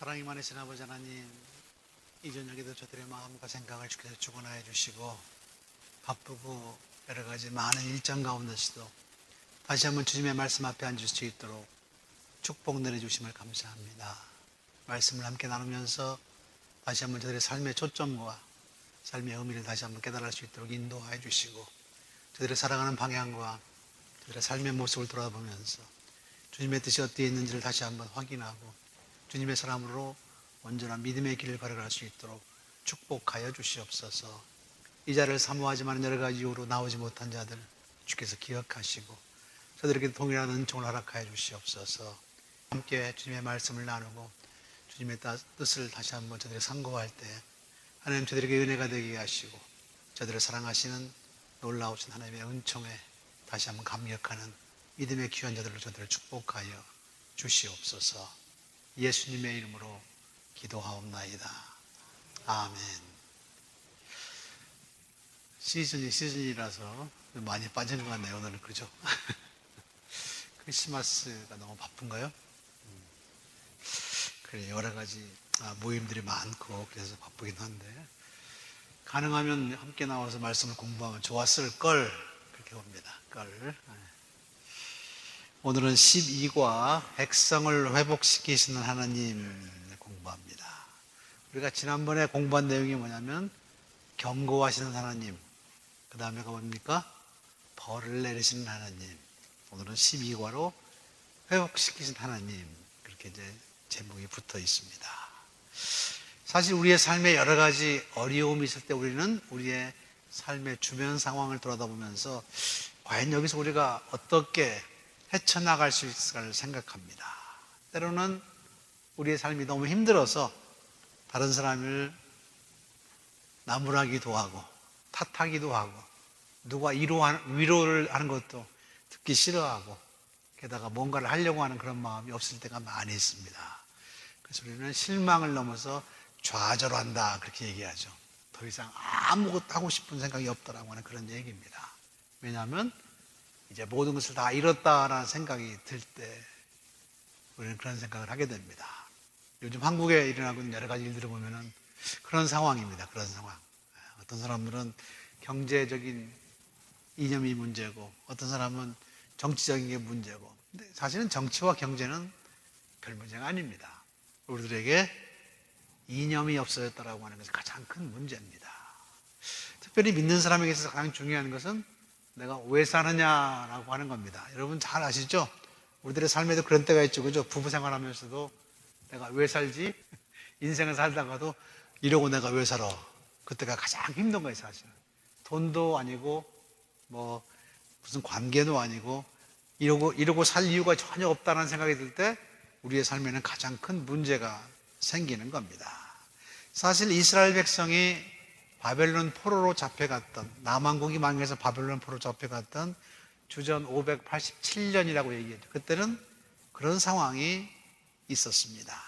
사랑이 많으신 아버지 하나님, 이 저녁에도 저들의 마음과 생각을 주께서 주관하여 주시고 바쁘고 여러 가지 많은 일정 가운데서도 다시 한번 주님의 말씀 앞에 앉을 수 있도록 축복 내려주심을 감사합니다. 말씀을 함께 나누면서 다시 한번 저들의 삶의 초점과 삶의 의미를 다시 한번 깨달을 수 있도록 인도하여 주시고 저들의 살아가는 방향과 저들의 삶의 모습을 돌아보면서 주님의 뜻이 어디에 있는지를 다시 한번 확인하고 주님의 사람으로 온전한 믿음의 길을 걸어갈 수 있도록 축복하여 주시옵소서. 이 자를 사모하지만 여러 가지 이유로 나오지 못한 자들 주께서 기억하시고 저들에게 동일한 은총을 허락하여 주시옵소서. 함께 주님의 말씀을 나누고 주님의 뜻을 다시 한번 저들이 상고할 때 하나님 저들에게 은혜가 되게 하시고 저들을 사랑하시는 놀라우신 하나님의 은총에 다시 한번 감격하는 믿음의 귀한 자들로 저들을 축복하여 주시옵소서. 예수님의 이름으로 기도하옵나이다. 아멘. 시즌이라서 많이 빠진 것 같네요, 오늘은. 그죠? 크리스마스가 너무 바쁜가요? 그래, 여러 가지 모임들이 많고 그래서 바쁘긴 한데 가능하면 함께 나와서 말씀을 공부하면 좋았을 걸 그렇게 봅니다. 걸. 오늘은 12과 백성을 회복시키시는 하나님 공부합니다. 우리가 지난번에 공부한 내용이 뭐냐면 경고하시는 하나님, 그 다음에가 뭡니까? 벌을 내리시는 하나님. 오늘은 12과로 회복시키시는 하나님, 그렇게 이제 제목이 붙어 있습니다. 사실 우리의 삶에 여러 가지 어려움이 있을 때 우리는 우리의 삶의 주변 상황을 돌아다보면서 과연 여기서 우리가 어떻게 헤쳐나갈 수 있을까를 생각합니다. 때로는 우리의 삶이 너무 힘들어서 다른 사람을 나무라기도 하고 탓하기도 하고 누가 위로를 하는 것도 듣기 싫어하고 게다가 뭔가를 하려고 하는 그런 마음이 없을 때가 많이 있습니다. 그래서 우리는 실망을 넘어서 좌절한다 그렇게 얘기하죠. 더 이상 아무것도 하고 싶은 생각이 없다라고 하는 그런 얘기입니다. 왜냐하면 이제 모든 것을 다 잃었다라는 생각이 들 때 우리는 그런 생각을 하게 됩니다. 요즘 한국에 일어나고 있는 여러 가지 일들을 보면은 그런 상황입니다. 그런 상황. 어떤 사람들은 경제적인 이념이 문제고 어떤 사람은 정치적인 게 문제고 근데 사실은 정치와 경제는 별 문제가 아닙니다. 우리들에게 이념이 없어졌다라고 하는 것이 가장 큰 문제입니다. 특별히 믿는 사람에게 있어서 가장 중요한 것은 내가 왜 사느냐라고 하는 겁니다. 여러분 잘 아시죠? 우리들의 삶에도 그런 때가 있죠. 그죠? 부부 생활하면서도 내가 왜 살지? 인생을 살다가도 이러고 내가 왜 살아? 그때가 가장 힘든 거예요, 사실은. 돈도 아니고, 무슨 관계도 아니고, 이러고 살 이유가 전혀 없다는 생각이 들 때 우리의 삶에는 가장 큰 문제가 생기는 겁니다. 사실 이스라엘 백성이 바벨론 포로로 잡혀갔던, 남왕국이 망해서 바벨론 포로로 잡혀갔던 주전 587년이라고 얘기했죠. 그때는 그런 상황이 있었습니다.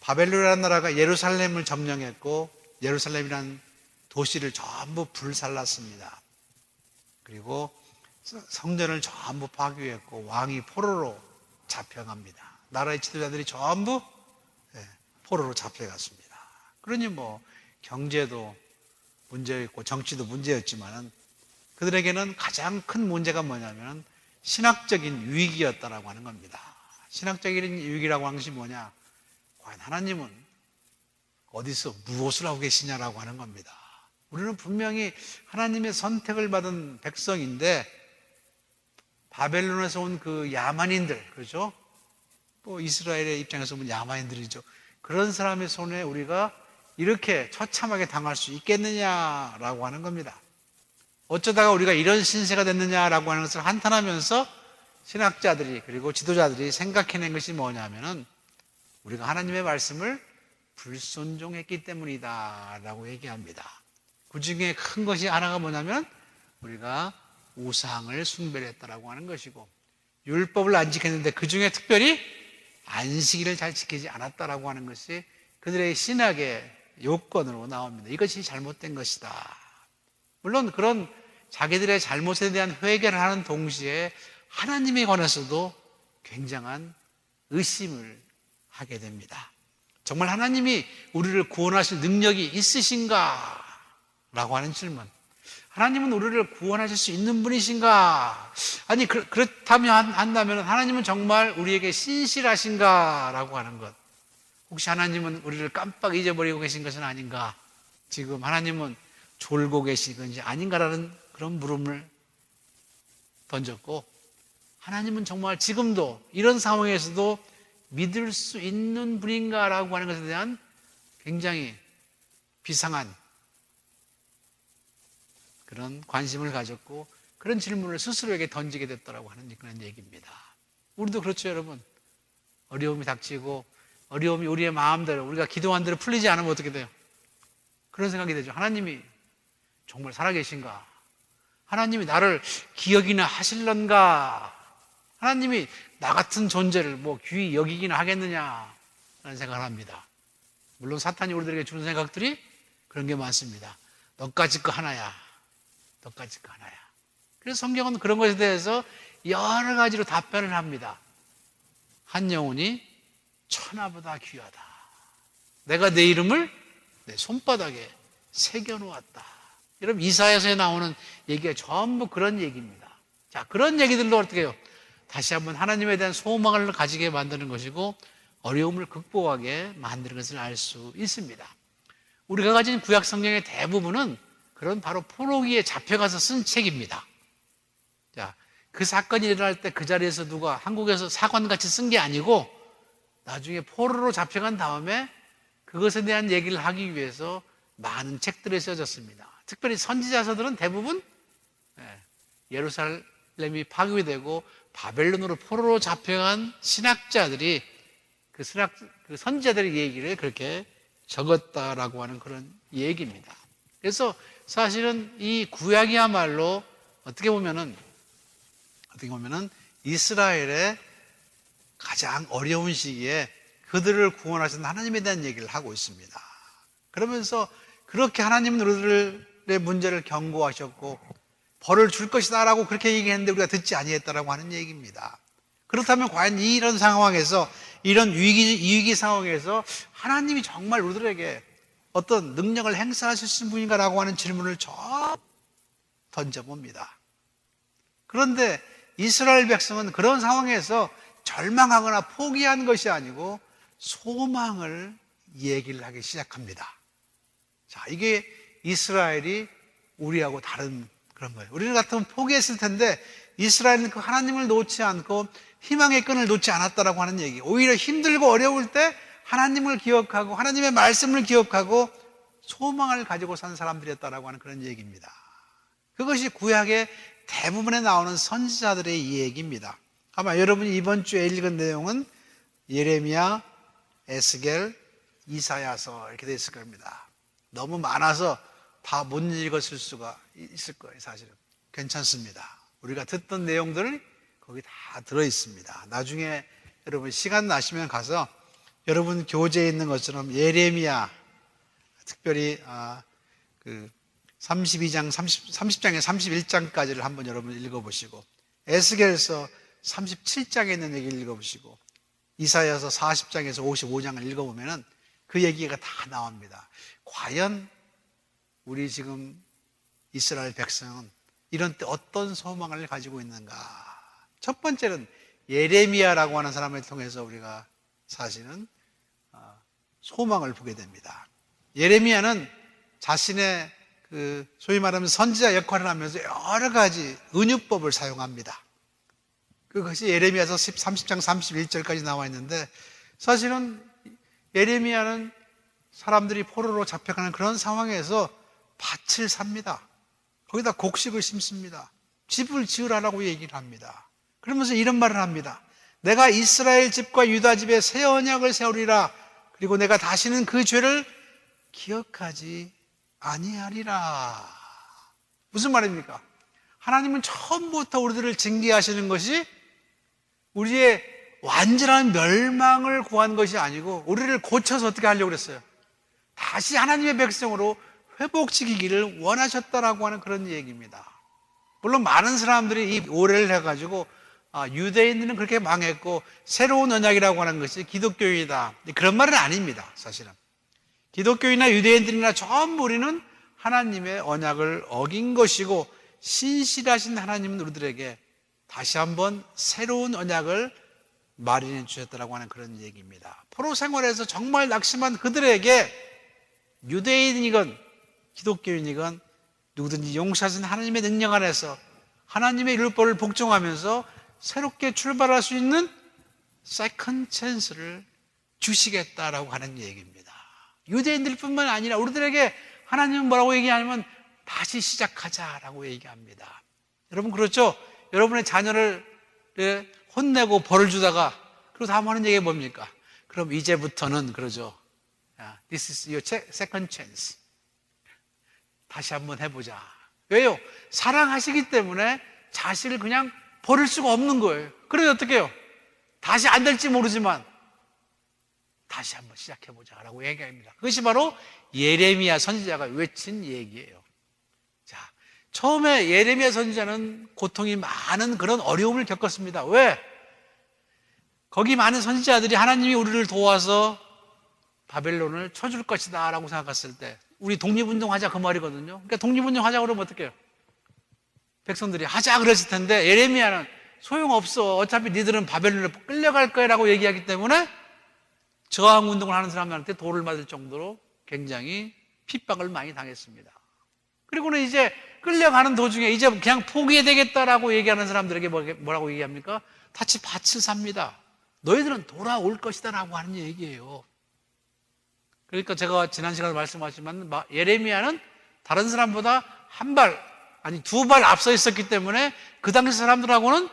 바벨론이라는 나라가 예루살렘을 점령했고 예루살렘이라는 도시를 전부 불살랐습니다. 그리고 성전을 전부 파괴했고 왕이 포로로 잡혀갑니다. 나라의 지도자들이 전부 포로로 잡혀갔습니다. 그러니 경제도 문제였고 정치도 문제였지만 그들에게는 가장 큰 문제가 뭐냐면 신학적인 위기였다라고 하는 겁니다. 신학적인 위기라고 하는 것이 뭐냐? 과연 하나님은 어디서 무엇을 하고 계시냐라고 하는 겁니다. 우리는 분명히 하나님의 선택을 받은 백성인데 바벨론에서 온 그 야만인들, 그렇죠? 이스라엘의 입장에서 보면 야만인들이죠. 그런 사람의 손에 우리가 이렇게 처참하게 당할 수 있겠느냐라고 하는 겁니다. 어쩌다가 우리가 이런 신세가 됐느냐라고 하는 것을 한탄하면서 신학자들이 그리고 지도자들이 생각해낸 것이 뭐냐면은 우리가 하나님의 말씀을 불순종했기 때문이다 라고 얘기합니다. 그 중에 큰 것이 하나가 뭐냐면 우리가 우상을 숭배했다라고 하는 것이고, 율법을 안 지켰는데 그 중에 특별히 안식일을 잘 지키지 않았다라고 하는 것이 그들의 신학의 요건으로 나옵니다. 이것이 잘못된 것이다. 물론 그런 자기들의 잘못에 대한 회개를 하는 동시에 하나님에 관해서도 굉장한 의심을 하게 됩니다. 정말 하나님이 우리를 구원하실 능력이 있으신가? 라고 하는 질문. 하나님은 우리를 구원하실 수 있는 분이신가? 아니, 그렇다면 한다면 하나님은 정말 우리에게 신실하신가? 라고 하는 것. 혹시 하나님은 우리를 깜빡 잊어버리고 계신 것은 아닌가? 지금 하나님은 졸고 계신 건지 아닌가라는 그런 물음을 던졌고, 하나님은 정말 지금도 이런 상황에서도 믿을 수 있는 분인가라고 하는 것에 대한 굉장히 비상한 그런 관심을 가졌고, 그런 질문을 스스로에게 던지게 됐다라고 하는 그런 얘기입니다. 우리도 그렇죠, 여러분. 어려움이 닥치고 어려움이 우리의 마음대로, 우리가 기도한 대로 풀리지 않으면 어떻게 돼요? 그런 생각이 되죠. 하나님이 정말 살아계신가? 하나님이 나를 기억이나 하실런가? 하나님이 나 같은 존재를 귀히 여기기나 하겠느냐? 라는 생각을 합니다. 물론 사탄이 우리들에게 주는 생각들이 그런 게 많습니다. 너까지 거 하나야. 너까지 거 하나야. 그래서 성경은 그런 것에 대해서 여러 가지로 답변을 합니다. 한 영혼이 천하보다 귀하다. 내가 내 이름을 내 손바닥에 새겨놓았다. 여러분, 이사야서에 나오는 얘기가 전부 그런 얘기입니다. 자, 그런 얘기들로 어떻게 해요? 다시 한번 하나님에 대한 소망을 가지게 만드는 것이고, 어려움을 극복하게 만드는 것을 알 수 있습니다. 우리가 가진 구약 성경의 대부분은 그런 바로 포로기에 잡혀가서 쓴 책입니다. 자, 그 사건이 일어날 때 그 자리에서 누가 한국에서 사관같이 쓴 게 아니고, 나중에 포로로 잡혀간 다음에 그것에 대한 얘기를 하기 위해서 많은 책들이 써졌습니다. 특별히 선지자서들은 대부분 예루살렘이 파괴되고 바벨론으로 포로로 잡혀간 신학자들이 그 선지자들의 얘기를 그렇게 적었다라고 하는 그런 얘기입니다. 그래서 사실은 이 구약이야말로 어떻게 보면은 이스라엘의 가장 어려운 시기에 그들을 구원하신 하나님에 대한 얘기를 하고 있습니다. 그러면서 그렇게 하나님은 우리들의 문제를 경고하셨고 벌을 줄 것이다 라고 그렇게 얘기했는데 우리가 듣지 아니했다라고 하는 얘기입니다. 그렇다면 과연 이런 상황에서, 이런 위기 상황에서 하나님이 정말 우리들에게 어떤 능력을 행사하실 수 있는 분인가라고 하는 질문을 던져봅니다. 그런데 이스라엘 백성은 그런 상황에서 절망하거나 포기한 것이 아니고 소망을 얘기를 하기 시작합니다. 자, 이게 이스라엘이 우리하고 다른 그런 거예요. 우리는 같으면 포기했을 텐데 이스라엘은 그 하나님을 놓지 않고 희망의 끈을 놓지 않았다라고 하는 얘기. 오히려 힘들고 어려울 때 하나님을 기억하고 하나님의 말씀을 기억하고 소망을 가지고 산 사람들이었다라고 하는 그런 얘기입니다. 그것이 구약의 대부분에 나오는 선지자들의 이야기입니다. 아마 여러분이 이번 주에 읽은 내용은 예레미야, 에스겔, 이사야서 이렇게 되어 있을 겁니다. 너무 많아서 다 못 읽었을 수가 있을 거예요. 사실은 괜찮습니다. 우리가 듣던 내용들이 거기 다 들어있습니다. 나중에 여러분 시간 나시면 가서 여러분 교재에 있는 것처럼 예레미야, 특별히 30장에 31장까지를 한번 여러분 읽어보시고, 에스겔서 37장에 있는 얘기를 읽어보시고, 이사야서 40장에서 55장을 읽어보면 그 얘기가 다 나옵니다. 과연 우리 지금 이스라엘 백성은 이런 때 어떤 소망을 가지고 있는가? 첫 번째는 예레미야라고 하는 사람을 통해서 우리가 사실은 소망을 보게 됩니다. 예레미야는 자신의 소위 말하면 선지자 역할을 하면서 여러 가지 은유법을 사용합니다. 그것이 예레미야서 30장 31절까지 나와 있는데, 사실은 예레미야는 사람들이 포로로 잡혀가는 그런 상황에서 밭을 삽니다. 거기다 곡식을 심습니다. 집을 지으라고 얘기를 합니다. 그러면서 이런 말을 합니다. 내가 이스라엘 집과 유다 집에 새 언약을 세우리라. 그리고 내가 다시는 그 죄를 기억하지 아니하리라. 무슨 말입니까? 하나님은 처음부터 우리들을 징계하시는 것이 우리의 완전한 멸망을 구한 것이 아니고 우리를 고쳐서 어떻게 하려고 그랬어요? 다시 하나님의 백성으로 회복시키기를 원하셨다라고 하는 그런 얘기입니다. 물론 많은 사람들이 이 오해를 해가지고 유대인들은 그렇게 망했고 새로운 언약이라고 하는 것이 기독교이다, 그런 말은 아닙니다. 사실은 기독교인이나 유대인들이나 전부 우리는 하나님의 언약을 어긴 것이고 신실하신 하나님은 우리들에게 다시 한번 새로운 언약을 마련해 주셨다라고 하는 그런 얘기입니다. 포로 생활에서 정말 낙심한 그들에게 유대인이건 기독교인이건 누구든지 용서하신 하나님의 능력 안에서 하나님의 율법을 복종하면서 새롭게 출발할 수 있는 세컨드 찬스를 주시겠다라고 하는 얘기입니다. 유대인들뿐만 아니라 우리들에게 하나님은 뭐라고 얘기하냐면 다시 시작하자라고 얘기합니다. 여러분 그렇죠? 여러분의 자녀를 혼내고 벌을 주다가 그리고 다음 하는 얘기가 뭡니까? 그럼 이제부터는 그러죠. This is your second chance. 다시 한번 해보자. 왜요? 사랑하시기 때문에 자식을 그냥 버릴 수가 없는 거예요. 그래서 어떻게 해요? 다시 안 될지 모르지만 다시 한번 시작해보자라고 얘기합니다. 그것이 바로 예레미야 선지자가 외친 얘기예요. 자, 처음에 예레미야 선지자는 고통이 많은 그런 어려움을 겪었습니다. 왜? 거기 많은 선지자들이 하나님이 우리를 도와서 바벨론을 쳐줄 것이다 라고 생각했을 때 우리 독립운동하자 그 말이거든요. 그러니까 독립운동하자 그러면 어떻게 해요? 백성들이 하자 그랬을 텐데 예레미야는 소용없어. 어차피 니들은 바벨론에 끌려갈 거야 라고 얘기하기 때문에 저항운동을 하는 사람들한테 돌을 맞을 정도로 굉장히 핍박을 많이 당했습니다. 그리고는 이제 끌려가는 도중에 이제 그냥 포기해야 되겠다라고 얘기하는 사람들에게 뭐라고 얘기합니까? 다시 밭을 삽니다. 너희들은 돌아올 것이다 라고 하는 얘기예요. 그러니까 제가 지난 시간에 말씀하셨지만 예레미야는 다른 사람보다 한 발, 아니 두 발 앞서 있었기 때문에 그 당시 사람들하고는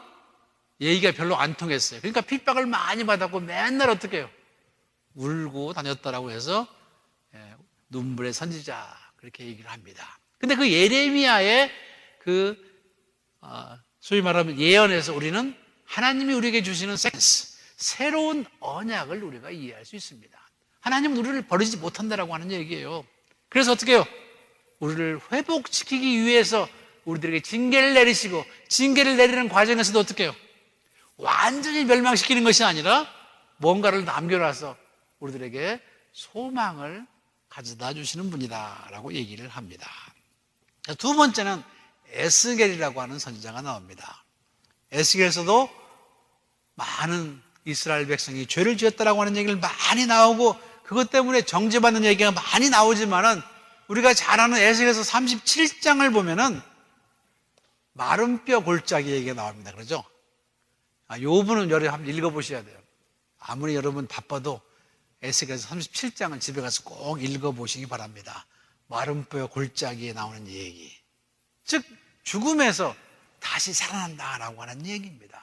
얘기가 별로 안 통했어요. 그러니까 핍박을 많이 받았고 맨날 어떻게 해요? 울고 다녔다라고 해서 눈물의 선지자 그렇게 얘기를 합니다. 근데 그 예레미야의 소위 말하면 예언에서 우리는 하나님이 우리에게 주시는 센스, 새로운 언약을 우리가 이해할 수 있습니다. 하나님은 우리를 버리지 못한다라고 하는 얘기예요. 그래서 어떻게 해요? 우리를 회복시키기 위해서 우리들에게 징계를 내리시고 징계를 내리는 과정에서도 어떻게 해요? 완전히 멸망시키는 것이 아니라 뭔가를 남겨놔서 우리들에게 소망을 가져다 주시는 분이다라고 얘기를 합니다. 두 번째는 에스겔이라고 하는 선지자가 나옵니다. 에스겔에서도 많은 이스라엘 백성이 죄를 지었다라고 하는 얘기를 많이 나오고 그것 때문에 정죄받는 얘기가 많이 나오지만은 우리가 잘 아는 에스겔에서 37장을 보면은 마른 뼈 골짜기 얘기가 나옵니다. 그러죠? 요 부분은 여러분 한번 읽어보셔야 돼요. 아무리 여러분 바빠도 에스겔에서 37장을 집에 가서 꼭 읽어보시기 바랍니다. 마른 뼈 골짜기에 나오는 얘기. 즉 죽음에서 다시 살아난다라고 하는 얘기입니다.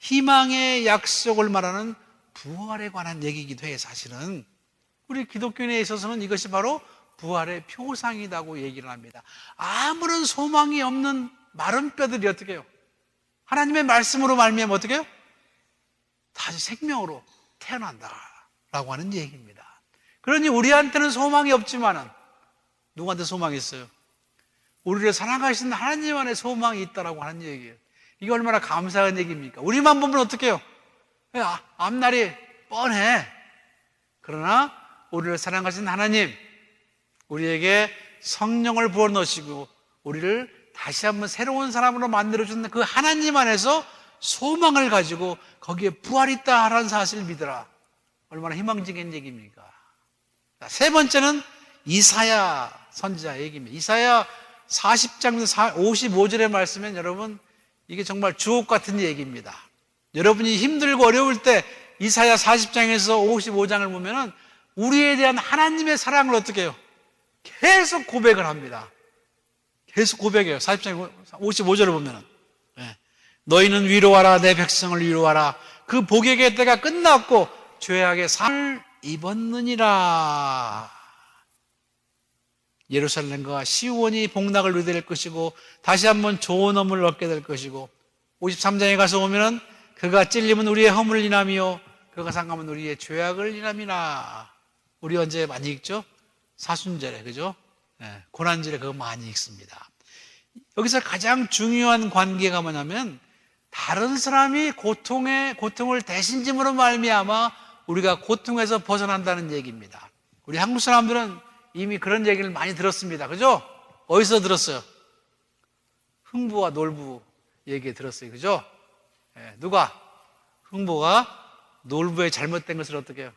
희망의 약속을 말하는 부활에 관한 얘기이기도 해요. 사실은 우리 기독교인에 있어서는 이것이 바로 부활의 표상이라고 얘기를 합니다. 아무런 소망이 없는 마른 뼈들이 어떻게 해요? 하나님의 말씀으로 말미암아 어떻게 해요? 다시 생명으로 태어난다라고 하는 얘기입니다. 그러니 우리한테는 소망이 없지만은 누구한테 소망이 있어요? 우리를 사랑하시는 하나님 안에 소망이 있다라고 하는 얘기예요. 이게 얼마나 감사한 얘기입니까? 우리만 보면 어떻게 해요? 앞날이 뻔해. 그러나 우리를 사랑하신 하나님, 우리에게 성령을 부어넣으시고 우리를 다시 한번 새로운 사람으로 만들어주는 그 하나님 안에서 소망을 가지고 거기에 부활이 있다라는 사실을 믿어라. 얼마나 희망적인 얘기입니까? 세 번째는 이사야 선지자 얘기입니다. 이사야 40장 55절의 말씀은 여러분 이게 정말 주옥 같은 얘기입니다. 여러분이 힘들고 어려울 때 이사야 40장에서 55장을 보면은 우리에 대한 하나님의 사랑을 어떻게 해요? 계속 고백을 합니다. 계속 고백해요. 40장 55절을 보면은 너희는 위로하라 내 백성을 위로하라 그 복의 때가 끝났고 죄악의 상을 입었느니라. 예루살렘과 시온이 복락을 누리게 될 것이고 다시 한번 좋은 어물을 얻게 될 것이고 53장에 가서 보면은 그가 찔림은 우리의 허물을 인하며 그가 상함은 우리의 죄악을 인함이나. 우리 언제 많이 읽죠? 사순절에, 그죠? 네, 고난절에 그거 많이 읽습니다. 여기서 가장 중요한 관계가 뭐냐면 다른 사람이 고통을 대신 짐으로 말미암아 우리가 고통에서 벗어난다는 얘기입니다. 우리 한국 사람들은 이미 그런 얘기를 많이 들었습니다. 그죠? 어디서 들었어요? 흥부와 놀부 얘기 들었어요. 그죠? 네, 누가? 흥부가 놀부의 잘못된 것을 어떻게 해요?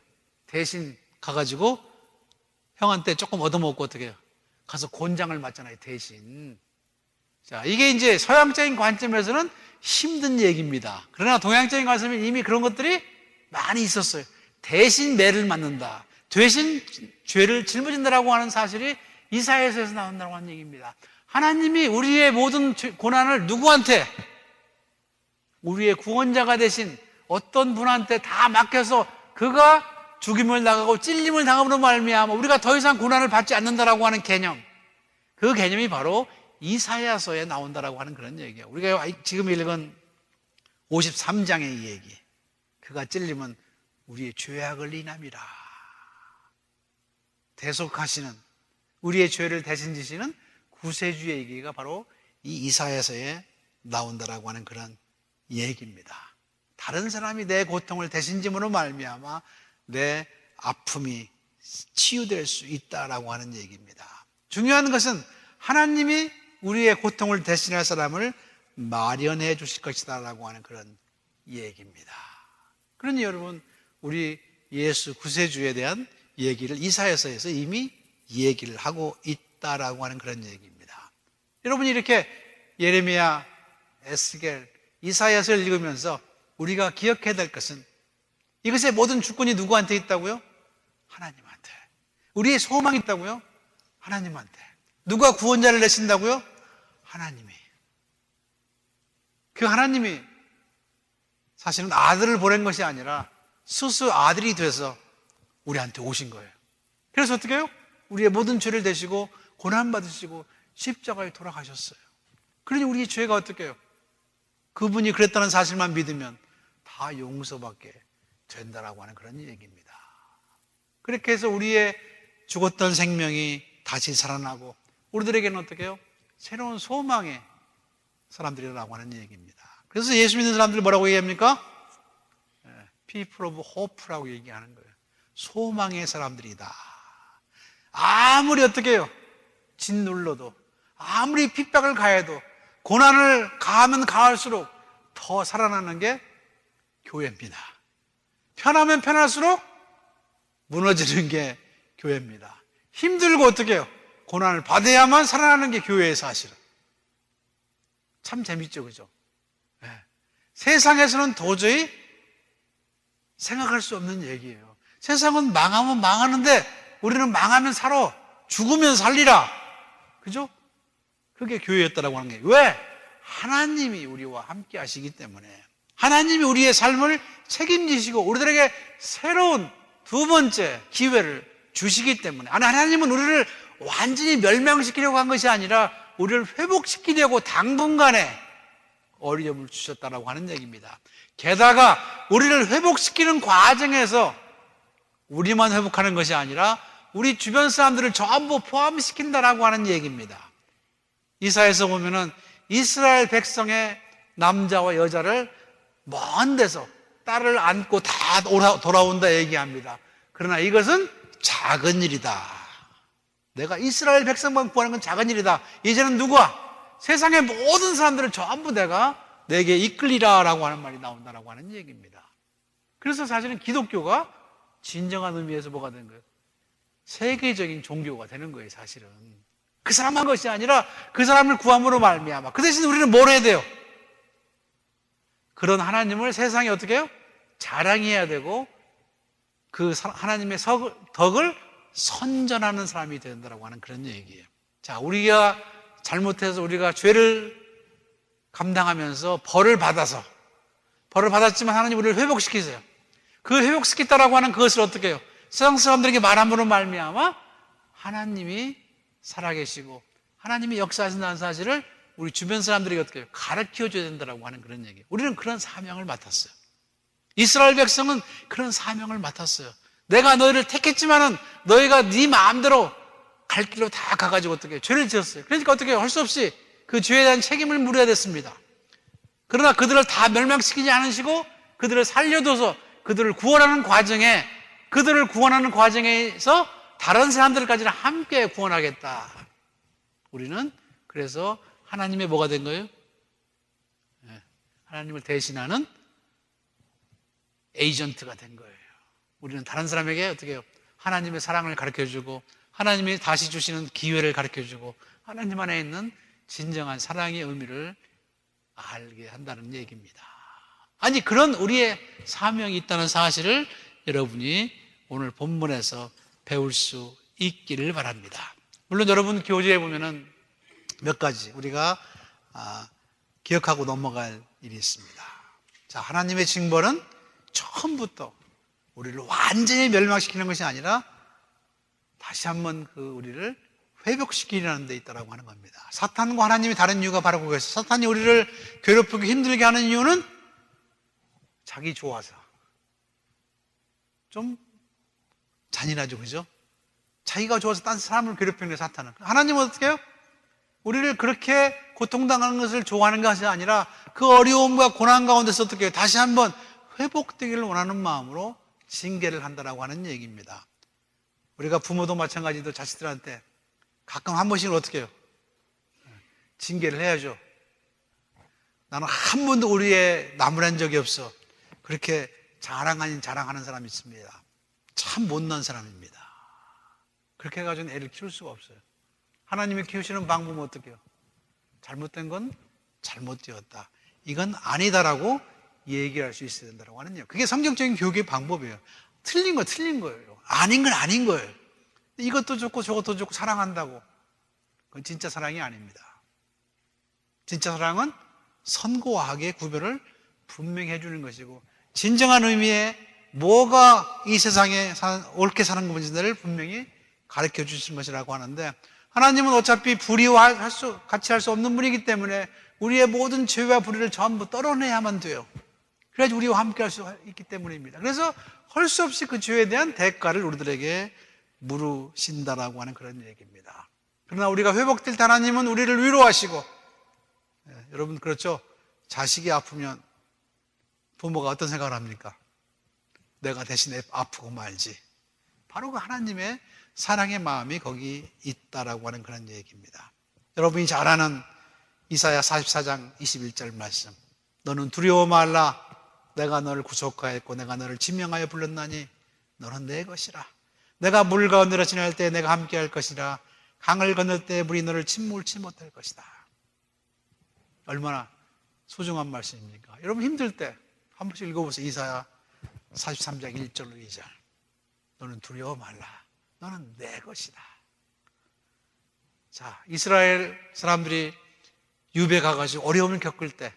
대신 가가지고 형한테 조금 얻어먹고 어떻게 해요? 가서 곤장을 맞잖아요, 대신. 자, 이게 이제 서양적인 관점에서는 힘든 얘기입니다. 그러나 동양적인 관점에서는 이미 그런 것들이 많이 있었어요. 대신 매를 맞는다. 대신 죄를 짊어진다라고 하는 사실이 이사야서에서 나온다고 하는 얘기입니다. 하나님이 우리의 모든 고난을 누구한테? 우리의 구원자가 되신 어떤 분한테 다 맡겨서 그가 죽임을 당하고 찔림을 당함으로 말미암아 우리가 더 이상 고난을 받지 않는다라고 하는 개념, 그 개념이 바로 이사야서에 나온다라고 하는 그런 얘기예요. 우리가 지금 읽은 53장의 이 얘기, 그가 찔림은 우리의 죄악을 인함이라. 대속하시는, 우리의 죄를 대신 지시는 구세주의 얘기가 바로 이 이사야서에 나온다라고 하는 그런 얘기입니다. 다른 사람이 내 고통을 대신 짐으로 말미암아 내 아픔이 치유될 수 있다라고 하는 얘기입니다. 중요한 것은 하나님이 우리의 고통을 대신할 사람을 마련해 주실 것이다라고 하는 그런 얘기입니다. 그러니 여러분, 우리 예수 구세주에 대한 얘기를 이사야서에서 이미 얘기를 하고 있다라고 하는 그런 얘기입니다. 여러분이 이렇게 예레미야, 에스겔, 이사야서를 읽으면서 우리가 기억해야 될 것은 이것의 모든 주권이 누구한테 있다고요? 하나님한테. 우리의 소망이 있다고요? 하나님한테. 누가 구원자를 내신다고요? 하나님이. 그 하나님이 사실은 아들을 보낸 것이 아니라 스스로 아들이 돼서 우리한테 오신 거예요. 그래서 어떻게 해요? 우리의 모든 죄를 대시고 고난받으시고 십자가에 돌아가셨어요. 그러니 우리의 죄가 어떻게 해요? 그분이 그랬다는 사실만 믿으면 다 용서받게 된다라고 하는 그런 얘기입니다. 그렇게 해서 우리의 죽었던 생명이 다시 살아나고 우리들에게는 어떻게 해요? 새로운 소망의 사람들이라고 하는 얘기입니다. 그래서 예수 믿는 사람들 뭐라고 얘기합니까? People of Hope라고 얘기하는 거예요. 소망의 사람들이다. 아무리 어떻게 해요? 짓눌러도, 아무리 핍박을 가해도, 고난을 가하면 가할수록 더 살아나는 게 교회입니다. 편하면 편할수록 무너지는 게 교회입니다. 힘들고 어떻게 해요? 고난을 받아야만 살아나는 게 교회의 사실은. 참 재밌죠, 그죠? 네. 세상에서는 도저히 생각할 수 없는 얘기예요. 세상은 망하면 망하는데 우리는 망하면 살아. 죽으면 살리라. 그죠? 그게 교회였다라고 하는 거예요. 왜? 하나님이 우리와 함께 하시기 때문에. 하나님이 우리의 삶을 책임지시고 우리들에게 새로운 두 번째 기회를 주시기 때문에. 하나님은 우리를 완전히 멸망시키려고 한 것이 아니라 우리를 회복시키려고 당분간에 어려움을 주셨다라고 하는 얘기입니다. 게다가 우리를 회복시키는 과정에서 우리만 회복하는 것이 아니라 우리 주변 사람들을 전부 포함시킨다라고 하는 얘기입니다. 이사야에서 보면은 이스라엘 백성의 남자와 여자를 먼 데서 딸을 안고 다 돌아온다 얘기합니다. 그러나 이것은 작은 일이다. 내가 이스라엘 백성만 구하는 건 작은 일이다. 이제는 누구야? 세상의 모든 사람들을 전부 내게 이끌리라라고 하는 말이 나온다라고 하는 얘기입니다. 그래서 사실은 기독교가 진정한 의미에서 뭐가 되는 거예요? 세계적인 종교가 되는 거예요, 사실은. 그 사람만 것이 아니라 그 사람을 구함으로 말미암아. 그 대신 우리는 뭘 해야 돼요? 그런 하나님을 세상에 어떻게 해요? 자랑해야 되고 그 하나님의 덕을 선전하는 사람이 된다라고 하는 그런 얘기예요. 자, 우리가 잘못해서 우리가 죄를 감당하면서 벌을 받았지만 하나님 우리를 회복시키세요. 그 회복시켰다라고 하는 그것을 어떻게 해요? 세상 사람들에게 말함으로 말미암아 하나님이 살아계시고 하나님이 역사하신다는 사실을 우리 주변 사람들에게 어떻게 가르쳐줘야 된다고 하는 그런 얘기예요. 우리는 그런 사명을 맡았어요. 이스라엘 백성은 그런 사명을 맡았어요. 내가 너희를 택했지만은 너희가 네 마음대로 갈 길로 다 가가지고 어떻게 죄를 지었어요. 그러니까 어떻게 할 수 없이 그 죄에 대한 책임을 물어야 됐습니다. 그러나 그들을 다 멸망시키지 않으시고 그들을 살려둬서 그들을 구원하는 과정에서 다른 사람들까지는 함께 구원하겠다. 우리는 그래서 하나님의 뭐가 된 거예요? 하나님을 대신하는 에이전트가 된 거예요. 우리는 다른 사람에게 어떻게 해요? 하나님의 사랑을 가르쳐주고 하나님이 다시 주시는 기회를 가르쳐주고 하나님 안에 있는 진정한 사랑의 의미를 알게 한다는 얘기입니다. 아니, 그런 우리의 사명이 있다는 사실을 여러분이 오늘 본문에서 배울 수 있기를 바랍니다. 물론 여러분 교재에 보면은 몇 가지 우리가 기억하고 넘어갈 일이 있습니다. 자, 하나님의 징벌은 처음부터 우리를 완전히 멸망시키는 것이 아니라 다시 한번 우리를 회복시키려는 데 있다고 하는 겁니다. 사탄과 하나님이 다른 이유가 바로 그거였어요. 사탄이 우리를 괴롭히고 힘들게 하는 이유는 자기 좋아서. 좀 잔인하죠, 그죠? 자기가 좋아서 딴 사람을 괴롭히는 거예요, 사탄은. 하나님은 어떻게 해요? 우리를 그렇게 고통당하는 것을 좋아하는 것이 아니라 그 어려움과 고난 가운데서 어떻게 해요? 다시 한번 회복되기를 원하는 마음으로 징계를 한다라고 하는 얘기입니다. 우리가 부모도 마찬가지로 자식들한테 가끔 한 번씩은 어떻게 해요? 징계를 해야죠. 나는 한 번도 우리의 나무란 적이 없어. 그렇게 자랑 아닌 자랑하는 사람이 있습니다. 참 못난 사람입니다. 그렇게 해가지고 애를 키울 수가 없어요. 하나님이 키우시는 방법은 어떻게 해요? 잘못된 건 잘못되었다. 이건 아니다라고 얘기할 수 있어야 된다고 하는요. 그게 성경적인 교육의 방법이에요. 틀린 거 틀린 거예요. 아닌 건 아닌 거예요. 이것도 좋고 저것도 좋고 사랑한다고. 그건 진짜 사랑이 아닙니다. 진짜 사랑은 선과 악의 구별을 분명히 해주는 것이고 진정한 의미의 뭐가 이 세상에 옳게 사는 것인지를 분명히 가르쳐 주시는 것이라고 하는데 하나님은 어차피 불의와 같이 할 수 없는 분이기 때문에 우리의 모든 죄와 불의를 전부 떨어내야만 돼요. 그래야지 우리와 함께 할 수 있기 때문입니다. 그래서 할 수 없이 그 죄에 대한 대가를 우리들에게 물으신다라고 하는 그런 얘기입니다. 그러나 우리가 회복될 때 하나님은 우리를 위로하시고 여러분 그렇죠? 자식이 아프면 부모가 어떤 생각을 합니까? 내가 대신에 아프고 말지. 바로 그 하나님의 사랑의 마음이 거기 있다라고 하는 그런 얘기입니다. 여러분이 잘 아는 이사야 44장 21절 말씀. 너는 두려워 말라. 내가 너를 구속하였고 내가 너를 지명하여 불렀나니 너는 내 것이라. 내가 물 가운데로 지날 때 내가 함께 할 것이라. 강을 건널 때 물이 너를 침몰치 못할 것이다. 얼마나 소중한 말씀입니까? 여러분 힘들 때 한 번씩 읽어보세요. 이사야 43장 1절로 2절. 너는 두려워 말라. 너는 내 것이다. 자, 이스라엘 사람들이 유배 가가지고 어려움을 겪을 때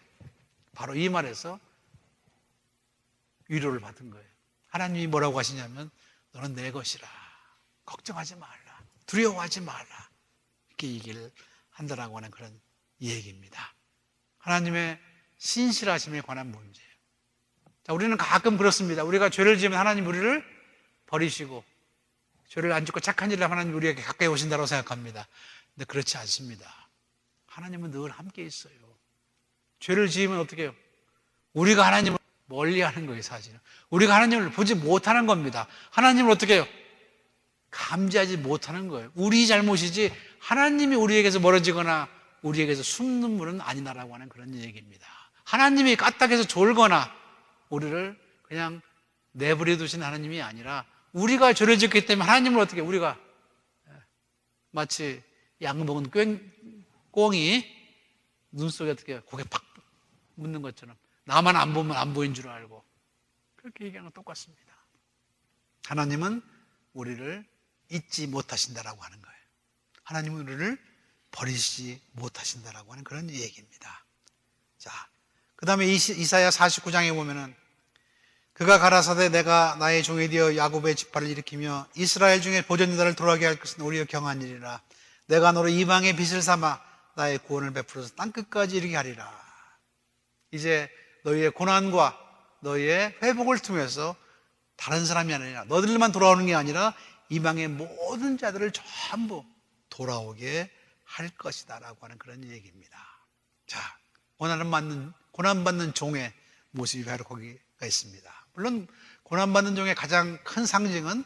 바로 이 말에서 위로를 받은 거예요. 하나님이 뭐라고 하시냐면 너는 내 것이라. 걱정하지 말라. 두려워하지 말라. 이렇게 얘기를 한다라고 하는 그런 얘기입니다. 하나님의 신실하심에 관한 문제예요. 자, 우리는 가끔 그렇습니다. 우리가 죄를 지으면 하나님 우리를 버리시고 죄를 안 짓고 착한 일을 하면 하나님 우리에게 가까이 오신다고 생각합니다. 근데 그렇지 않습니다. 하나님은 늘 함께 있어요. 죄를 지으면 어떻게 해요? 우리가 하나님을 멀리하는 거예요, 사실은. 우리가 하나님을 보지 못하는 겁니다. 하나님을 어떻게 해요? 감지하지 못하는 거예요. 우리 잘못이지 하나님이 우리에게서 멀어지거나 우리에게서 숨는 분은 아니다라고 하는 그런 얘기입니다. 하나님이 까딱해서 졸거나 우리를 그냥 내버려 두신 하나님이 아니라 우리가 죄를 짓기 때문에 하나님을 어떻게 우리가 마치 약 먹은 꽁이 눈 속에 어떻게 고개 팍 묻는 것처럼 나만 안 보면 안 보인 줄 알고 그렇게 얘기하는 건 똑같습니다. 하나님은 우리를 잊지 못하신다라고 하는 거예요. 하나님은 우리를 버리지 못하신다라고 하는 그런 얘기입니다. 자, 그 다음에 이사야 49장에 보면은 그가 가라사대 내가 나의 종이 되어 야곱의 지파를 일으키며 이스라엘 중에 보존자를 돌아가게 할 것은 우리의 경한 일이라. 내가 너로 이방의 빛을 삼아 나의 구원을 베풀어서 땅끝까지 이르게 하리라. 이제 너희의 고난과 너희의 회복을 통해서 다른 사람이 아니라 너희들만 돌아오는 게 아니라 이방의 모든 자들을 전부 돌아오게 할 것이다 라고 하는 그런 얘기입니다. 자, 고난받는 종의 모습이 바로 거기가 있습니다. 물론 고난받는 종의 가장 큰 상징은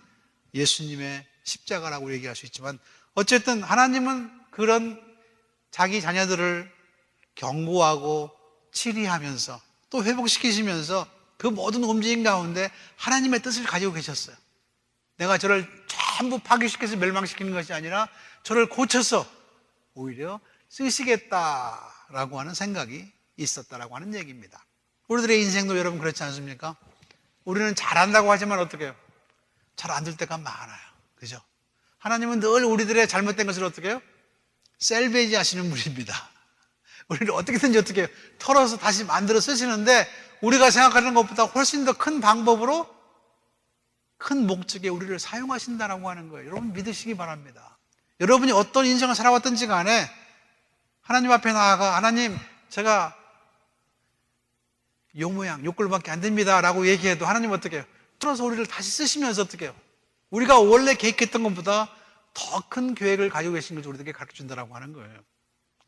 예수님의 십자가라고 얘기할 수 있지만 어쨌든 하나님은 그런 자기 자녀들을 경고하고 치리하면서 또 회복시키시면서 그 모든 움직임 가운데 하나님의 뜻을 가지고 계셨어요. 내가 저를 전부 파괴시켜서 멸망시키는 것이 아니라 저를 고쳐서 오히려 쓰시겠다라고 하는 생각이 있었다라고 하는 얘기입니다. 우리들의 인생도 여러분 그렇지 않습니까? 우리는 잘한다고 하지만 어떻게 해요? 잘 안 될 때가 많아요. 그죠? 하나님은 늘 우리들의 잘못된 것을 어떻게 해요? 셀베이지 하시는 분입니다. 우리를 어떻게든지 어떻게 해요? 털어서 다시 만들어 쓰시는데 우리가 생각하는 것보다 훨씬 더 큰 방법으로 큰 목적에 우리를 사용하신다라고 하는 거예요. 여러분 믿으시기 바랍니다. 여러분이 어떤 인생을 살아왔든지 간에 하나님 앞에 나아가 하나님 제가 요 모양 요 꼴밖에 안 됩니다 라고 얘기해도 하나님 어떻게 해요? 뚫어서 우리를 다시 쓰시면서 어떻게 해요? 우리가 원래 계획했던 것보다 더 큰 계획을 가지고 계신 것을 우리에게 가르쳐준다라고 하는 거예요.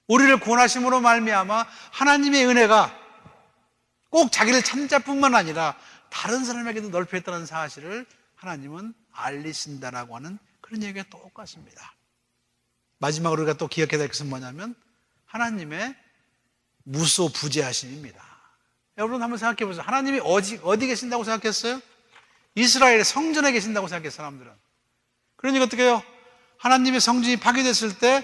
우리를 구원하심으로 말미암아 하나님의 은혜가 꼭 자기를 찾는 자뿐만 아니라 다른 사람에게도 넓혀있다는 사실을 하나님은 알리신다라고 하는 그런 얘기가 똑같습니다. 마지막으로 우리가 또 기억해야 될 것은 뭐냐면 하나님의 무소부재하심입니다. 여러분 한번 생각해 보세요. 하나님이 어디 계신다고 생각했어요? 이스라엘의 성전에 계신다고 생각했어요, 사람들은. 그러니까 어떻게 해요? 하나님의 성전이 파괴됐을 때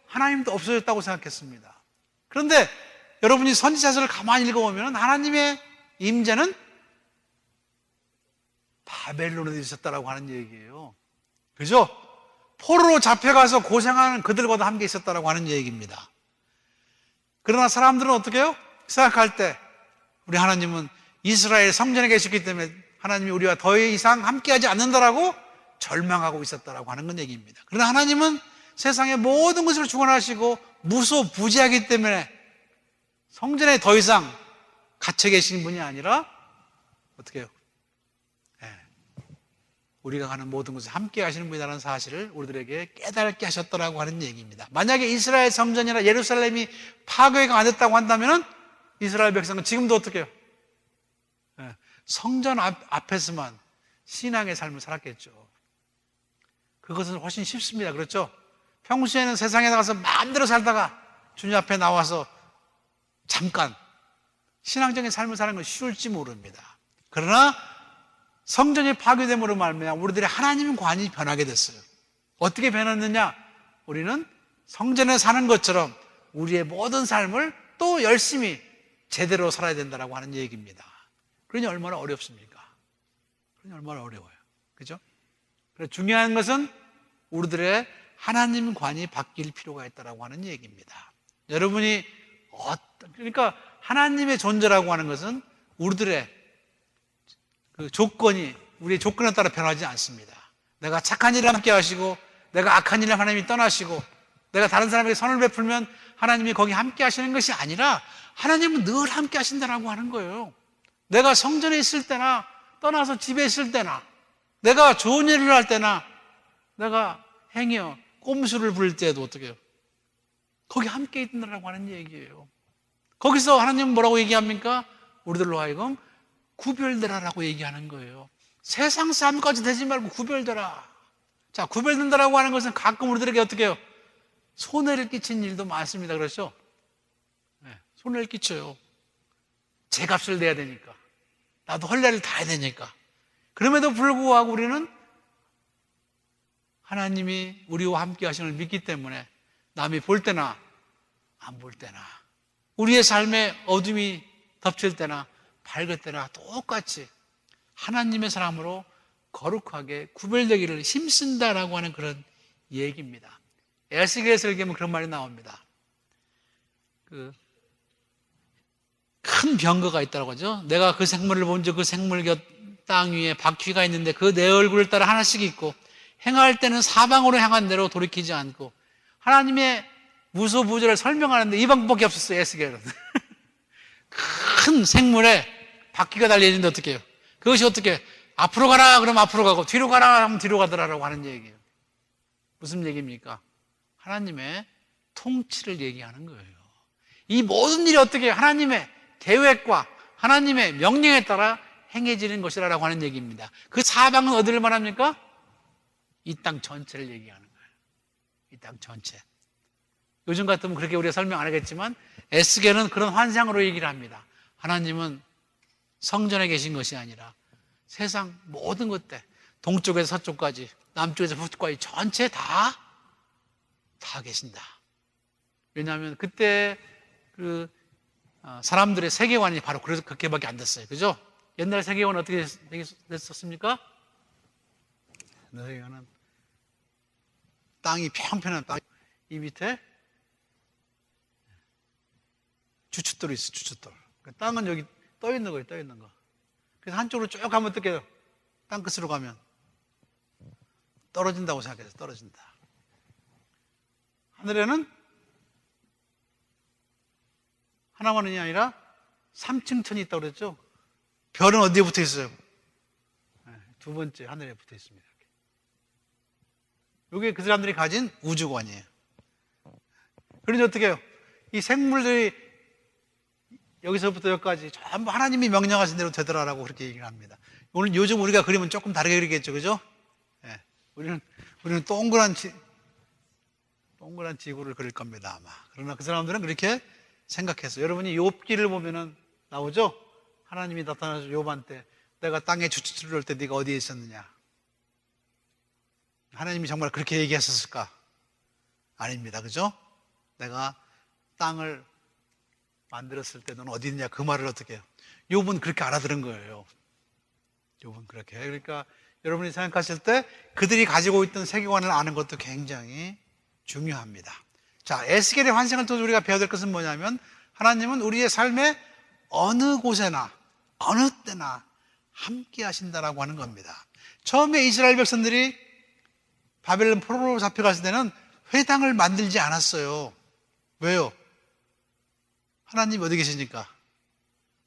하나님도 없어졌다고 생각했습니다. 그런데 여러분이 선지자서를 가만히 읽어보면 하나님의 임재는 바벨론에 있었다라고 하는 얘기예요. 그죠? 포로로 잡혀가서 고생하는 그들과도 함께 있었다라고 하는 얘기입니다. 그러나 사람들은 어떻게 해요? 생각할 때 우리 하나님은 이스라엘 성전에 계셨기 때문에 하나님이 우리와 더 이상 함께하지 않는다라고 절망하고 있었다라고 하는 건 얘기입니다. 그러나 하나님은 세상의 모든 것을 주관하시고 무소부재하기 때문에 성전에 더 이상 갇혀 계신 분이 아니라 어떻게 해요? 우리가 가는 모든 것을 함께 하시는 분이라는 사실을 우리들에게 깨닫게 하셨다라고 하는 얘기입니다. 만약에 이스라엘 성전이나 예루살렘이 파괴가 안 됐다고 한다면 이스라엘 백성은 지금도 어떻게 해요? 성전 앞에서만 신앙의 삶을 살았겠죠. 그것은 훨씬 쉽습니다. 그렇죠? 평소에는 세상에 나가서 마음대로 살다가 주님 앞에 나와서 잠깐 신앙적인 삶을 사는 건 쉬울지 모릅니다. 그러나 성전이 파괴됨으로 말미암아 우리들의 하나님관이 변하게 됐어요. 어떻게 변했느냐? 우리는 성전에 사는 것처럼 우리의 모든 삶을 또 열심히 제대로 살아야 된다고 하는 얘기입니다. 그러니 얼마나 어렵습니까? 그러니 얼마나 어려워요. 그죠? 그래서 중요한 것은 우리들의 하나님관이 바뀔 필요가 있다고 하는 얘기입니다. 여러분이 그러니까 하나님의 존재라고 하는 것은 우리들의 그 조건이 우리의 조건에 따라 변하지 않습니다. 내가 착한 일을 함께 하시고 내가 악한 일을 하나님이 떠나시고 내가 다른 사람에게 선을 베풀면 하나님이 거기 함께 하시는 것이 아니라 하나님은 늘 함께 하신다라고 하는 거예요. 내가 성전에 있을 때나 떠나서 집에 있을 때나 내가 좋은 일을 할 때나 내가 행여 꼼수를 부릴 때도 어떻게 해요? 거기 함께 있다라고 하는 얘기예요. 거기서 하나님은 뭐라고 얘기합니까? 우리들로 하여금 구별되라라고 얘기하는 거예요. 세상 사람까지 되지 말고 구별되라. 자, 구별된다라고 하는 것은 가끔 우리들에게 어떻게 해요? 손해를 끼친 일도 많습니다. 그렇죠? 네, 손해를 끼쳐요. 제값을 내야 되니까. 나도 헐레를 다 해야 되니까. 그럼에도 불구하고 우리는 하나님이 우리와 함께 하시는 걸 믿기 때문에 남이 볼 때나 안 볼 때나 우리의 삶에 어둠이 덮칠 때나 밝을 때나 똑같이 하나님의 사람으로 거룩하게 구별되기를 힘쓴다라고 하는 그런 얘기입니다. 에스겔에서 읽으면 그런 말이 나옵니다. 큰 병거가 있다고 하죠. 내가 그 생물을 본즉 그 생물 곁 땅 위에 바퀴가 있는데 그 내 얼굴을 따라 하나씩 있고 행할 때는 사방으로 향한 대로 돌이키지 않고 하나님의 무소부재를 설명하는데 이 방법밖에 없었어요. 에스겔은. 큰 생물에 바퀴가 달려있는데 어떻게 해요? 그것이 어떻게 앞으로 가라 그러면 앞으로 가고 뒤로 가라 하면 뒤로 가더라라고 하는 얘기예요. 무슨 얘기입니까? 하나님의 통치를 얘기하는 거예요. 이 모든 일이 어떻게 하나님의 계획과 하나님의 명령에 따라 행해지는 것이라고 하는 얘기입니다. 그 사방은 어디를 말합니까? 이 땅 전체를 얘기하는 거예요. 이 땅 전체. 요즘 같으면 그렇게 우리가 설명 안 하겠지만 에스겔은 그런 환상으로 얘기를 합니다. 하나님은 성전에 계신 것이 아니라 세상 모든 것들, 동쪽에서 서쪽까지, 남쪽에서 북쪽까지 전체 다 계신다. 왜냐하면 그때 사람들의 세계관이 바로 그렇게밖에 안 됐어요. 그죠? 옛날 세계관은 어떻게 됐었습니까? 옛날 세계관은 땅이 평평한 땅, 이 밑에 주춧돌이 있어요. 주춧돌. 땅은 여기 떠 있는 거예요. 떠 있는 거. 그래서 한쪽으로 쭉 가면 어떻게 해요? 땅끝으로 가면 떨어진다고 생각해서 떨어진다. 하늘에는 하나만이 아니라 3층 천이 있다고 그랬죠? 별은 어디에 붙어 있어요? 두 번째 하늘에 붙어 있습니다. 이게 그 사람들이 가진 우주관이에요. 그러니 어떻게 해요? 이 생물들이 여기서부터 여기까지 전부 하나님이 명령하신 대로 되더라라고 그렇게 얘기를 합니다. 오늘 요즘 우리가 그리면 조금 다르게 그리겠죠, 그죠? 예. 우리는 동그란 지구를 그릴 겁니다, 아마. 그러나 그 사람들은 그렇게 생각했어요. 여러분이 욥기를 보면은 나오죠? 하나님이 나타나서 욥한테 내가 땅에 주춧돌을 올 때 네가 어디에 있었느냐? 하나님이 정말 그렇게 얘기했었을까? 아닙니다, 그죠? 내가 땅을 만들었을 때 넌 어디 있냐? 그 말을 어떻게 해요? 욥은 그렇게 알아들은 거예요. 욥은 그렇게. 그러니까 여러분이 생각하실 때 그들이 가지고 있던 세계관을 아는 것도 굉장히 중요합니다. 자, 에스겔의 환상을 통해서 우리가 배워야 될 것은 뭐냐면 하나님은 우리의 삶의 어느 곳에나 어느 때나 함께 하신다라고 하는 겁니다. 처음에 이스라엘 백성들이 바벨론 포로로 잡혀갔을 때는 회당을 만들지 않았어요. 왜요? 하나님 어디 계시니까?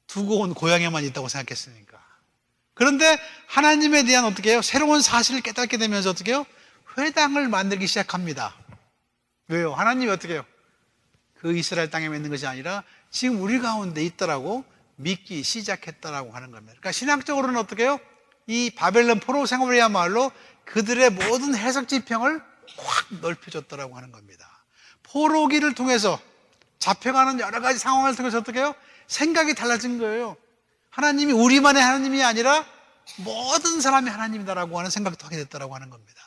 두고 온 고향에만 있다고 생각했으니까. 그런데 하나님에 대한 어떻게 해요? 새로운 사실을 깨닫게 되면서 어떻게 해요? 회당을 만들기 시작합니다. 왜요? 하나님이 어떻게 해요? 그 이스라엘 땅에 있는 것이 아니라 지금 우리 가운데 있더라고 믿기 시작했다라고 하는 겁니다. 그러니까 신학적으로는 어떻게 해요? 이 바벨론 포로 생활이야말로 그들의 모든 해석 지평을 확 넓혀줬다라고 하는 겁니다. 포로기를 통해서 잡혀가는 여러 가지 상황을 통해서 어떻게 해요? 생각이 달라진 거예요. 하나님이 우리만의 하나님이 아니라 모든 사람이 하나님이다라고 하는 생각도 하게 됐다라고 하는 겁니다.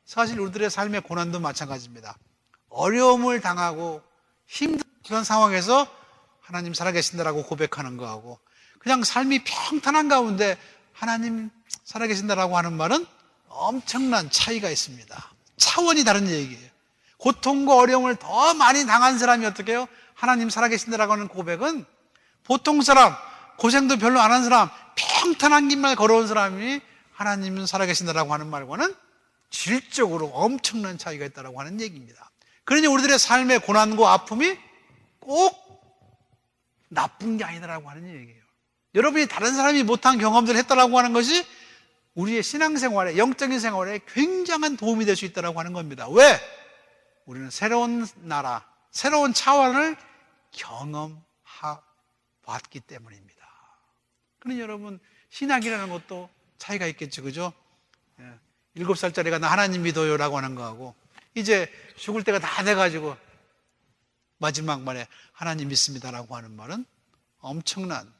사실 우리들의 삶의 고난도 마찬가지입니다. 어려움을 당하고 힘든 그런 상황에서 하나님 살아계신다라고 고백하는 거하고 그냥 삶이 평탄한 가운데 하나님 살아계신다라고 하는 말은 엄청난 차이가 있습니다. 차원이 다른 얘기예요. 고통과 어려움을 더 많이 당한 사람이 어떻게 해요? 하나님 살아계신다라고 하는 고백은 보통 사람, 고생도 별로 안 한 사람, 평탄한 길만 걸어온 사람이 하나님은 살아계신다라고 하는 말과는 질적으로 엄청난 차이가 있다라고 하는 얘기입니다. 그러니 우리들의 삶의 고난과 아픔이 꼭 나쁜 게 아니다라고 하는 얘기예요. 여러분이 다른 사람이 못한 경험들을 했다라고 하는 것이 우리의 신앙생활에, 영적인 생활에 굉장한 도움이 될 수 있다라고 하는 겁니다. 왜? 우리는 새로운 나라, 새로운 차원을 경험해봤기 때문입니다. 그러니 여러분, 신학이라는 것도 차이가 있겠죠, 그죠? 7살짜리가 나 하나님 믿어요라고 하는 거하고 이제 죽을 때가 다 돼가지고 마지막 말에 하나님 믿습니다라고 하는 말은 엄청난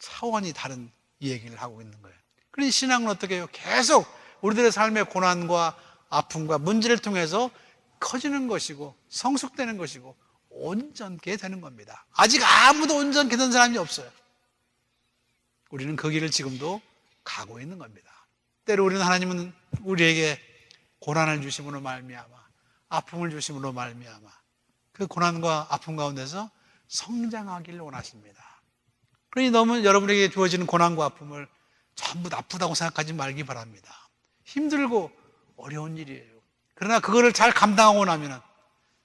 차원이 다른 얘기를 하고 있는 거예요. 그러니 신앙은 어떻게 해요? 계속 우리들의 삶의 고난과 아픔과 문제를 통해서 커지는 것이고 성숙되는 것이고 온전케 되는 겁니다. 아직 아무도 온전케 된 사람이 없어요. 우리는 그 길을 지금도 가고 있는 겁니다. 때로 우리는 하나님은 우리에게 고난을 주심으로 말미암아 아픔을 주심으로 말미암아 그 고난과 아픔 가운데서 성장하기를 원하십니다. 그러니 너무 여러분에게 주어지는 고난과 아픔을 전부 나쁘다고 생각하지 말기 바랍니다. 힘들고 어려운 일이에요. 그러나 그거를 잘 감당하고 나면은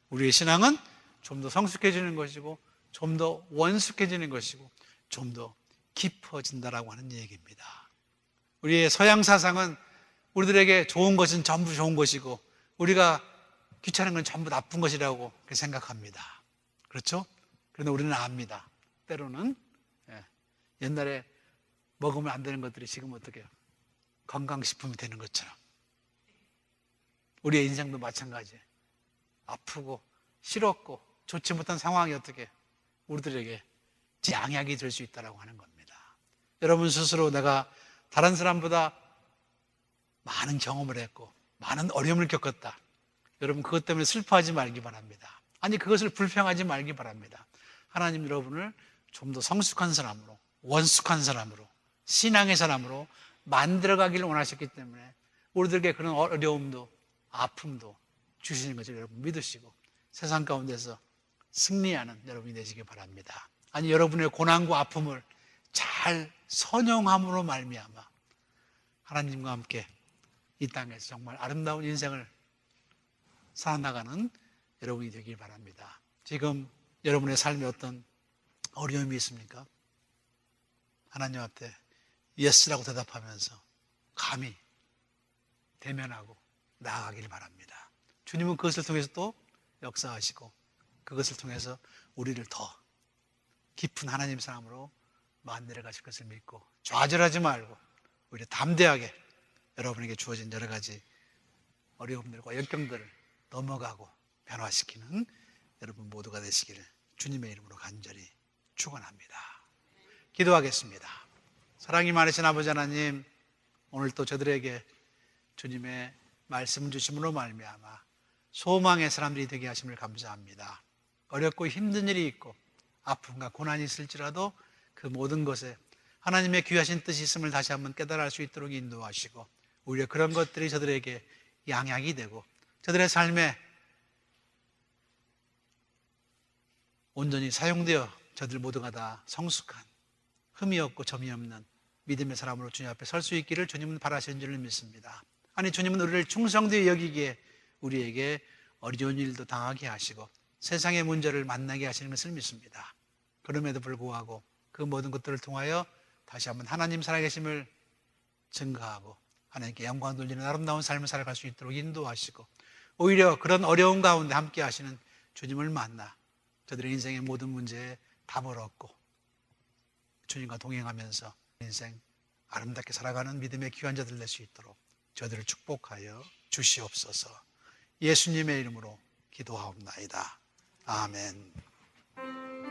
우리의 신앙은 좀 더 성숙해지는 것이고, 좀 더 원숙해지는 것이고, 좀 더 깊어진다라고 하는 얘기입니다. 우리의 서양 사상은 우리들에게 좋은 것은 전부 좋은 것이고, 우리가 귀찮은 건 전부 나쁜 것이라고 생각합니다. 그렇죠? 그런데 우리는 압니다. 때로는 옛날에 먹으면 안 되는 것들이 지금 어떻게 해요? 건강식품이 되는 것처럼. 우리의 인생도 마찬가지예요. 아프고 싫었고 좋지 못한 상황이 어떻게 우리들에게 양약이 될 수 있다고 하는 겁니다. 여러분 스스로 내가 다른 사람보다 많은 경험을 했고 많은 어려움을 겪었다. 여러분 그것 때문에 슬퍼하지 말기 바랍니다. 아니 그것을 불평하지 말기 바랍니다. 하나님 여러분을 좀 더 성숙한 사람으로, 원숙한 사람으로, 신앙의 사람으로 만들어가기를 원하셨기 때문에 우리들에게 그런 어려움도 아픔도 주시는 것을 여러분 믿으시고 세상 가운데서 승리하는 여러분이 되시기 바랍니다. 아니 여러분의 고난과 아픔을 잘 선용함으로 말미암아 하나님과 함께 이 땅에서 정말 아름다운 인생을 살아나가는 여러분이 되길 바랍니다. 지금 여러분의 삶에 어떤 어려움이 있습니까? 하나님 앞에 예스라고 대답하면서 감히 대면하고 나아가길 바랍니다. 주님은 그것을 통해서 또 역사하시고 그것을 통해서 우리를 더 깊은 하나님 사람으로 만들어 가실 것을 믿고 좌절하지 말고 오히려 담대하게 여러분에게 주어진 여러 가지 어려움들과 역경들을 넘어가고 변화시키는 여러분 모두가 되시기를 주님의 이름으로 간절히 축원합니다. 기도하겠습니다. 사랑이 많으신 아버지 하나님, 오늘 또 저들에게 주님의 말씀 주심으로 말미암아 소망의 사람들이 되게 하심을 감사합니다. 어렵고 힘든 일이 있고 아픔과 고난이 있을지라도 그 모든 것에 하나님의 귀하신 뜻이 있음을 다시 한번 깨달을 수 있도록 인도하시고 오히려 그런 것들이 저들에게 양약이 되고 저들의 삶에 온전히 사용되어 저들 모두가 다 성숙한 흠이 없고 점이 없는 믿음의 사람으로 주님 앞에 설 수 있기를 주님은 바라시는 줄을 믿습니다. 아니 주님은 우리를 충성되이 여기기에 우리에게 어려운 일도 당하게 하시고 세상의 문제를 만나게 하시는 것을 믿습니다. 그럼에도 불구하고 그 모든 것들을 통하여 다시 한번 하나님 살아계심을 증거하고 하나님께 영광 돌리는 아름다운 삶을 살아갈 수 있도록 인도하시고 오히려 그런 어려운 가운데 함께 하시는 주님을 만나 저들의 인생의 모든 문제에 답을 얻고 주님과 동행하면서 인생 아름답게 살아가는 믿음의 귀한 자들 될 수 있도록 저들을 축복하여 주시옵소서. 예수님의 이름으로 기도하옵나이다. 아멘.